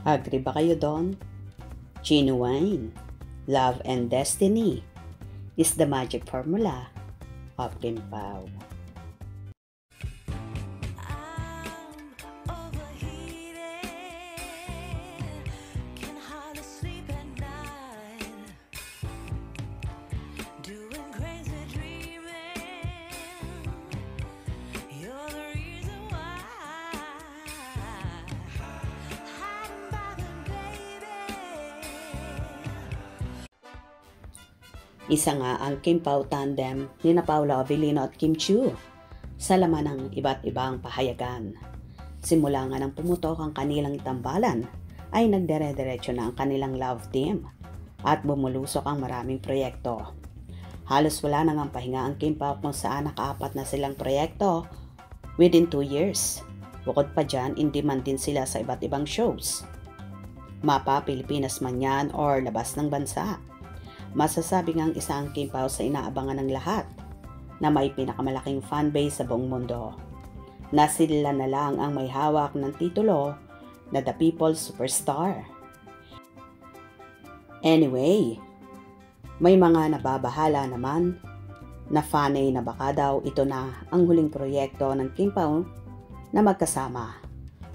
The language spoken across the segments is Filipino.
Agree ba kayo doon? Genuine love and destiny is the magic formula of Kim Pao. Isa nga ang Kim Pao tandem ni Paula Avellino at Kim Chiu sa laman ng iba't ibang pahayagan. Simula nga nang pumutok ang kanilang tambalan ay nagdire-diretso na ang kanilang love team at bumulusok ang maraming proyekto. Halos wala nang pahinga ang Kim Pao kung saan nakaapat na silang proyekto within 2 years. Bukod pa dyan, in demand din sila sa iba't ibang shows. Mapa Pilipinas man yan or labas ng bansa. Masasabi ngang isa ang Kim Pao sa inaabangan ng lahat na may pinakamalaking fanbase sa buong mundo. Na sila na lang ang may hawak ng titulo na The People's Superstar. Anyway, may mga nababahala naman na fanay na baka daw ito na ang huling proyekto ng Kim Pao na magkasama,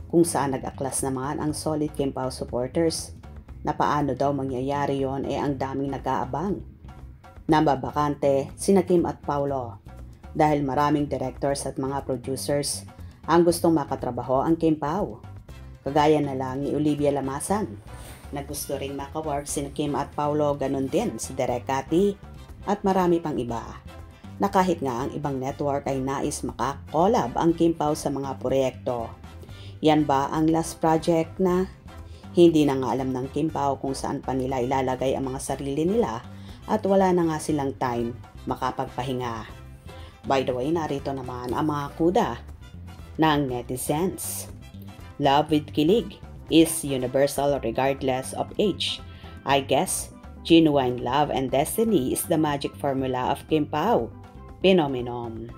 kung saan nag-aklas naman ang solid Kim Pao supporters na paano daw mangyayari yon ang daming nag-aabang. Nambabakante sina Kim at Paulo dahil maraming directors at mga producers ang gustong makatrabaho ang Kim Pao. Kagaya na lang ni Olivia Lamasan na gusto ring makawork sina Kim at Paulo, ganun din si Direk Cathy at marami pang iba. Na kahit nga ang ibang network ay nais makakolab ang Kim Pao sa mga proyekto. Yan ba ang last project na hindi na nga alam ng Kim Pao kung saan pa nila ilalagay ang mga sarili nila at wala na nga silang time makapagpahinga. By the way, narito naman ang mga kuda ng netizens. Love with kilig is universal regardless of age. I guess, genuine love and destiny is the magic formula of Kim Pao phenomenon.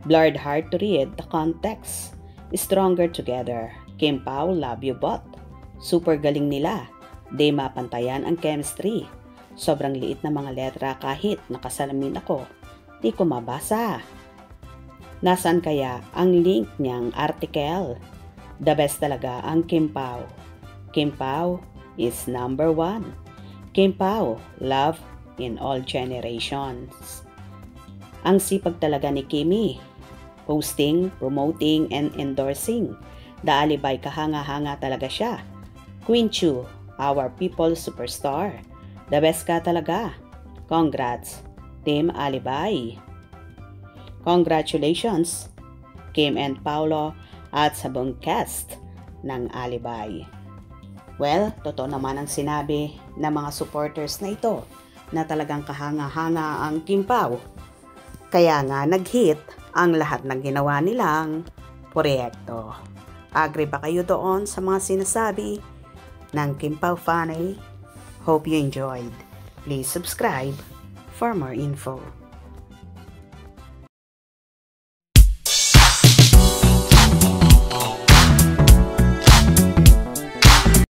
Blurred hard to read the context. Stronger together. Kim Pao, love you both. Super galing nila. Di mapantayan ang chemistry. Sobrang liit na mga letra kahit nakasalamin ako. Di ko mabasa. Nasaan kaya ang link niyang article? The best talaga ang Kim Pao. Kim Pao is number 1. Kim Pao, love in all generations. Ang sipag talaga ni Kimi. Posting, promoting, and endorsing. The Alibay kahanga-hanga talaga siya. Queen Chiu, our people's superstar. The best ka talaga. Congrats, Team Alibay. Congratulations, Kim and Paulo at sa buong cast ng Alibay. Well, totoo naman ang sinabi ng mga supporters na ito na talagang kahanga-hanga ang Kim Pao. Kaya nga nag-hit ang lahat ng ginawa nilang proyekto. Agree ba kayo doon sa mga sinasabi ng Kim Pao fanay? Hope you enjoyed. Please subscribe for more info.